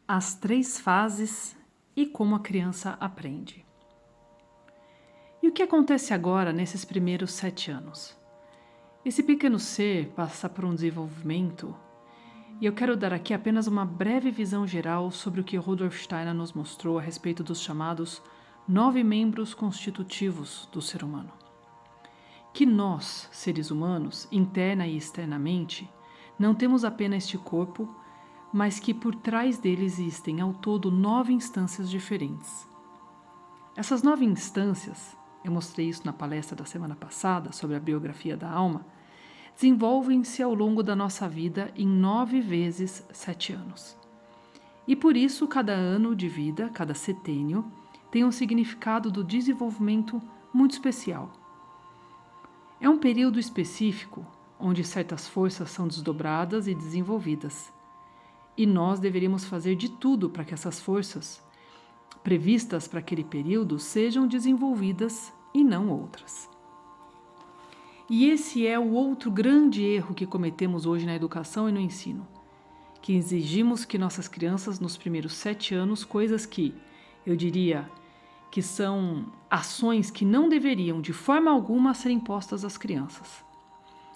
As 3 fases e como a criança aprende. E o que acontece agora nesses primeiros 7 anos? Esse pequeno ser passa por um desenvolvimento e eu quero dar aqui apenas uma breve visão geral sobre o que Rudolf Steiner nos mostrou a respeito dos chamados 9 membros constitutivos do ser humano. Que nós, seres humanos, interna e externamente, não temos apenas este corpo, mas que por trás dele existem ao todo 9 instâncias diferentes. Essas 9 instâncias, eu mostrei isso na palestra da semana passada sobre a biografia da alma, desenvolvem-se ao longo da nossa vida em 9 vezes 7 anos. E por isso, cada ano de vida, cada setênio, tem um significado do desenvolvimento muito especial. É um período específico onde certas forças são desdobradas e desenvolvidas. E nós deveríamos fazer de tudo para que essas forças, previstas para aquele período, sejam desenvolvidas e não outras. E esse é o outro grande erro que cometemos hoje na educação e no ensino, que exigimos que nossas crianças, nos primeiros 7 anos, coisas que, eu diria, que são ações que não deveriam de forma alguma ser impostas às crianças.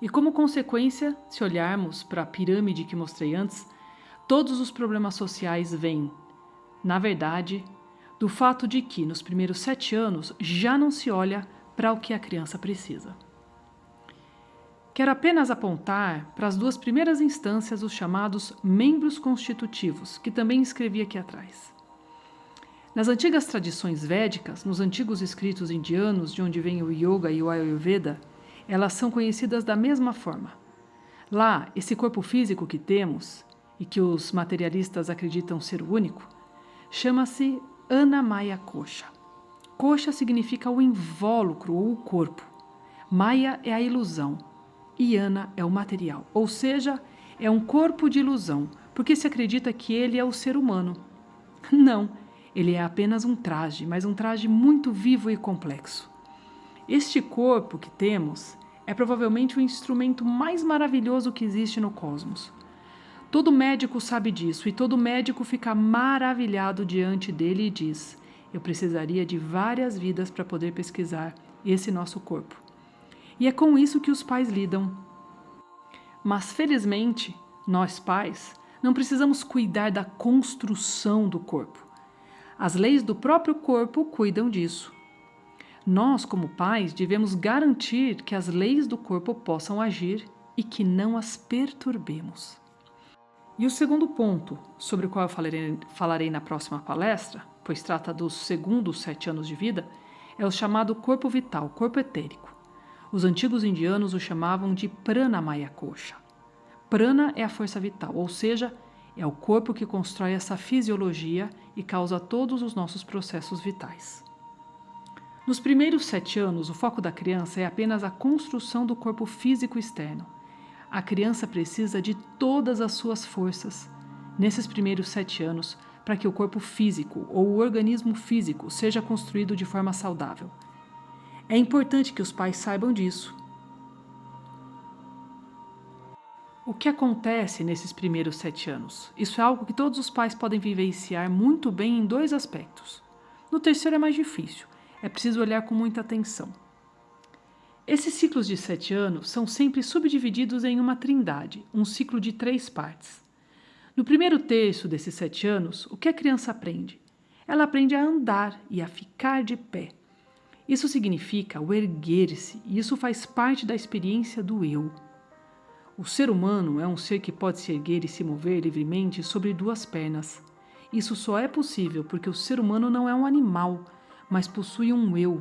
E como consequência, se olharmos para a pirâmide que mostrei antes, todos os problemas sociais vêm, na verdade, do fato de que nos primeiros 7 anos já não se olha para o que a criança precisa. Quero apenas apontar para as 2 primeiras instâncias os chamados membros constitutivos, que também escrevi aqui atrás. Nas antigas tradições védicas, nos antigos escritos indianos, de onde vem o Yoga e o Ayurveda, elas são conhecidas da mesma forma. Lá, esse corpo físico que temos, e que os materialistas acreditam ser o único, chama-se Annamaya Kosha. Kosha significa o invólucro ou o corpo. Maya é a ilusão e Ana é o material, ou seja, é um corpo de ilusão, porque se acredita que ele é o ser humano. Não, ele é apenas um traje, mas um traje muito vivo e complexo. Este corpo que temos é provavelmente o instrumento mais maravilhoso que existe no cosmos. Todo médico sabe disso e todo médico fica maravilhado diante dele e diz: eu precisaria de várias vidas para poder pesquisar esse nosso corpo. E é com isso que os pais lidam. Mas felizmente, nós pais não precisamos cuidar da construção do corpo. As leis do próprio corpo cuidam disso. Nós, como pais, devemos garantir que as leis do corpo possam agir e que não as perturbemos. E o segundo ponto, sobre o qual eu falarei na próxima palestra, pois trata dos segundos 7 anos de vida, é o chamado corpo vital, corpo etérico. Os antigos indianos o chamavam de Pranamaya Kosha. Prana é a força vital, ou seja, é o corpo que constrói essa fisiologia e causa todos os nossos processos vitais. Nos primeiros 7 anos, o foco da criança é apenas a construção do corpo físico externo. A criança precisa de todas as suas forças, nesses primeiros 7 anos, para que o corpo físico ou o organismo físico seja construído de forma saudável. É importante que os pais saibam disso. O que acontece nesses primeiros 7 anos? Isso é algo que todos os pais podem vivenciar muito bem em 2 aspectos. No terceiro é mais difícil, é preciso olhar com muita atenção. Esses ciclos de 7 anos são sempre subdivididos em uma trindade, um ciclo de 3 partes. No primeiro terço desses 7 anos, o que a criança aprende? Ela aprende a andar e a ficar de pé. Isso significa o erguer-se, e isso faz parte da experiência do eu. O ser humano é um ser que pode se erguer e se mover livremente sobre 2 pernas. Isso só é possível porque o ser humano não é um animal, mas possui um eu.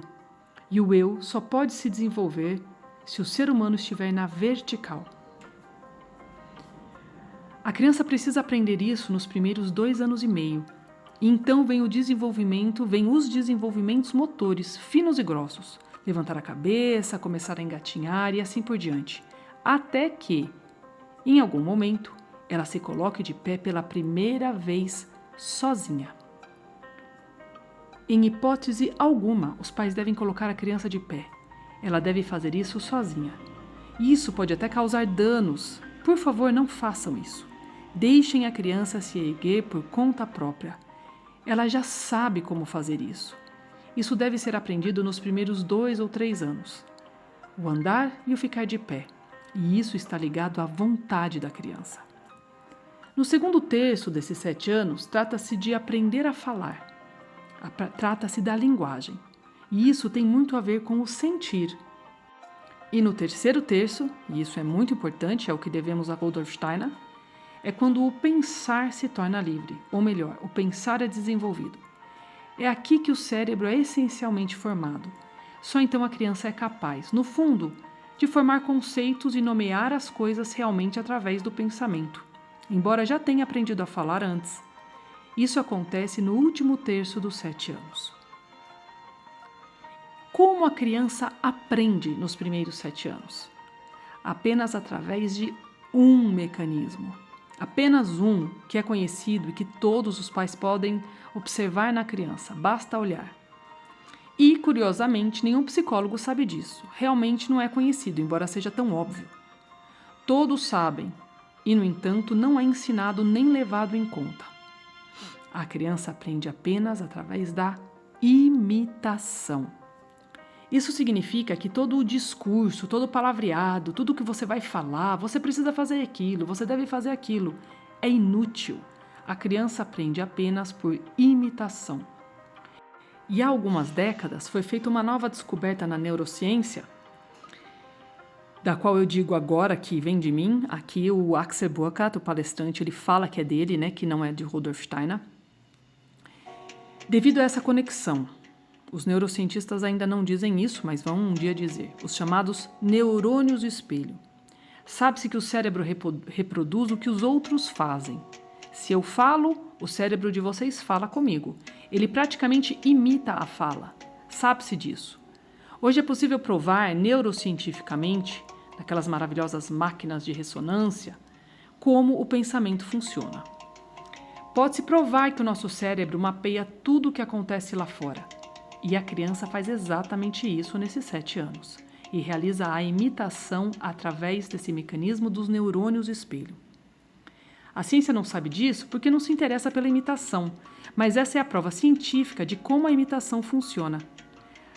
E o eu só pode se desenvolver se o ser humano estiver na vertical. A criança precisa aprender isso nos primeiros 2 anos e meio. E então vem os desenvolvimentos motores finos e grossos. Levantar a cabeça, começar a engatinhar e assim por diante. Até que, em algum momento, ela se coloque de pé pela primeira vez sozinha. Em hipótese alguma, os pais devem colocar a criança de pé. Ela deve fazer isso sozinha. Isso pode até causar danos. Por favor, não façam isso. Deixem a criança se erguer por conta própria. Ela já sabe como fazer isso. Isso deve ser aprendido nos primeiros 2 ou 3 anos. O andar e o ficar de pé. E isso está ligado à vontade da criança. No segundo terço desses 7 anos, trata-se de aprender a falar. Trata-se da linguagem. E isso tem muito a ver com o sentir. E no terceiro terço, e isso é muito importante, é o que devemos a Rudolf Steiner, é quando o pensar se torna livre, ou melhor, o pensar é desenvolvido. É aqui que o cérebro é essencialmente formado. Só então a criança é capaz, no fundo, de formar conceitos e nomear as coisas realmente através do pensamento, embora já tenha aprendido a falar antes. Isso acontece no último terço dos 7 anos. Como a criança aprende nos primeiros 7 anos? Apenas através de um mecanismo. Apenas um que é conhecido e que todos os pais podem observar na criança, basta olhar. E, curiosamente, nenhum psicólogo sabe disso. Realmente não é conhecido, embora seja tão óbvio. Todos sabem, e, no entanto, não é ensinado nem levado em conta. A criança aprende apenas através da imitação. Isso significa que todo o discurso, todo o palavreado, tudo que você vai falar, você precisa fazer aquilo, você deve fazer aquilo, é inútil. A criança aprende apenas por imitação. E há algumas décadas foi feita uma nova descoberta na neurociência, da qual eu digo agora que vem de mim. Aqui o Axel Burkhardt, o palestrante, ele fala que é dele, né, que não é de Rudolf Steiner. Devido a essa conexão, os neurocientistas ainda não dizem isso, mas vão um dia dizer, os chamados neurônios espelho. Sabe-se que o cérebro reproduz o que os outros fazem. Se eu falo, o cérebro de vocês fala comigo. Ele praticamente imita a fala. Sabe-se disso. Hoje é possível provar neurocientificamente, naquelas maravilhosas máquinas de ressonância, como o pensamento funciona. Pode-se provar que o nosso cérebro mapeia tudo o que acontece lá fora. E a criança faz exatamente isso nesses 7 anos e realiza a imitação através desse mecanismo dos neurônios espelho. A ciência não sabe disso porque não se interessa pela imitação, mas essa é a prova científica de como a imitação funciona.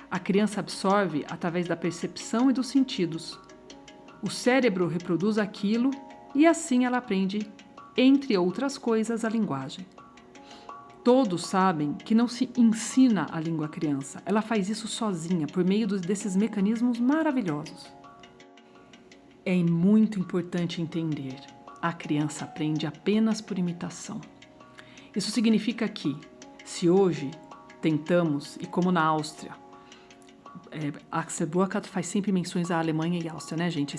A criança absorve através da percepção e dos sentidos. O cérebro reproduz aquilo e assim ela aprende, entre outras coisas, a linguagem. Todos sabem que não se ensina a língua à criança, ela faz isso sozinha, por meio desses mecanismos maravilhosos. É muito importante entender, a criança aprende apenas por imitação. Isso significa que, se hoje tentamos, e como na Áustria, Axel Burkhardt faz sempre menções à Alemanha e Áustria, né, gente?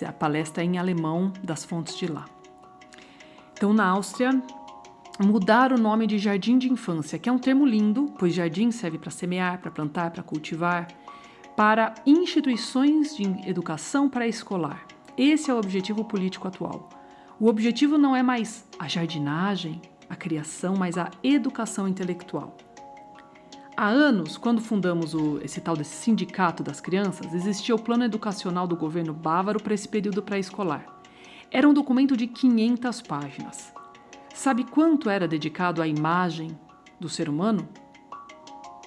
A palestra é em alemão das fontes de lá. Então, na Áustria, mudar o nome de jardim de infância, que é um termo lindo, pois jardim serve para semear, para plantar, para cultivar, para instituições de educação pré-escolar. Esse é o objetivo político atual. O objetivo não é mais a jardinagem, a criação, mas a educação intelectual. Há anos, quando fundamos esse tal desse sindicato das crianças, existia o plano educacional do governo bávaro para esse período pré-escolar. Era um documento de 500 páginas. Sabe quanto era dedicado à imagem do ser humano?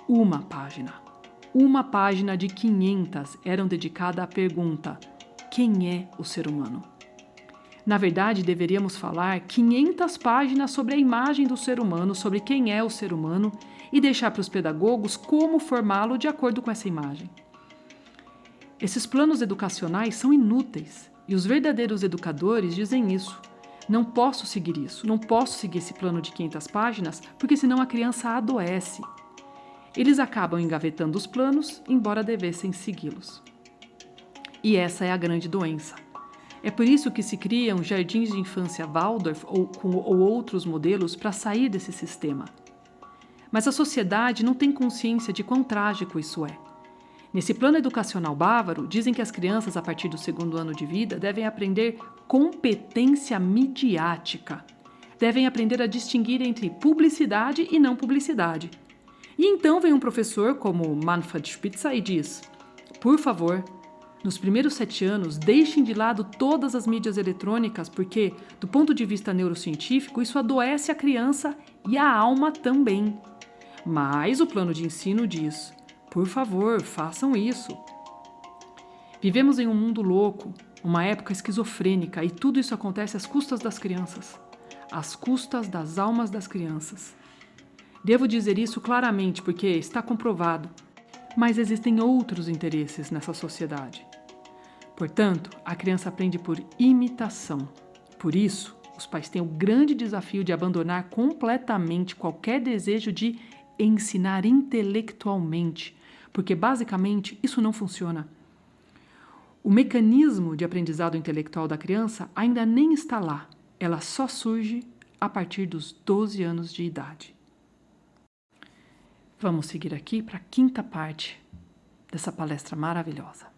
Uma página. Uma página de 500 eram dedicada à pergunta: quem é o ser humano? Na verdade, deveríamos falar 500 páginas sobre a imagem do ser humano, sobre quem é o ser humano, e deixar para os pedagogos como formá-lo de acordo com essa imagem. Esses planos educacionais são inúteis, e os verdadeiros educadores dizem isso. Não posso seguir isso, não posso seguir esse plano de 500 páginas, porque senão a criança adoece. Eles acabam engavetando os planos, embora devessem segui-los. E essa é a grande doença. É por isso que se criam jardins de infância Waldorf ou outros modelos para sair desse sistema. Mas a sociedade não tem consciência de quão trágico isso é. Nesse plano educacional bávaro, dizem que as crianças, a partir do 2º ano de vida, devem aprender competência midiática. Devem aprender a distinguir entre publicidade e não publicidade. E então vem um professor como Manfred Spitzer e diz: por favor, Nos primeiros 7 anos, deixem de lado todas as mídias eletrônicas, porque, do ponto de vista neurocientífico, isso adoece a criança e a alma também. Mas o plano de ensino diz: por favor, façam isso. Vivemos em um mundo louco, uma época esquizofrênica, e tudo isso acontece às custas das crianças, às custas das almas das crianças. Devo dizer isso claramente porque está comprovado, mas existem outros interesses nessa sociedade. Portanto, a criança aprende por imitação. Por isso, os pais têm o grande desafio de abandonar completamente qualquer desejo de ensinar intelectualmente, porque basicamente isso não funciona. O mecanismo de aprendizado intelectual da criança ainda nem está lá, ela só surge a partir dos 12 anos de idade. Vamos seguir aqui para a quinta parte dessa palestra maravilhosa.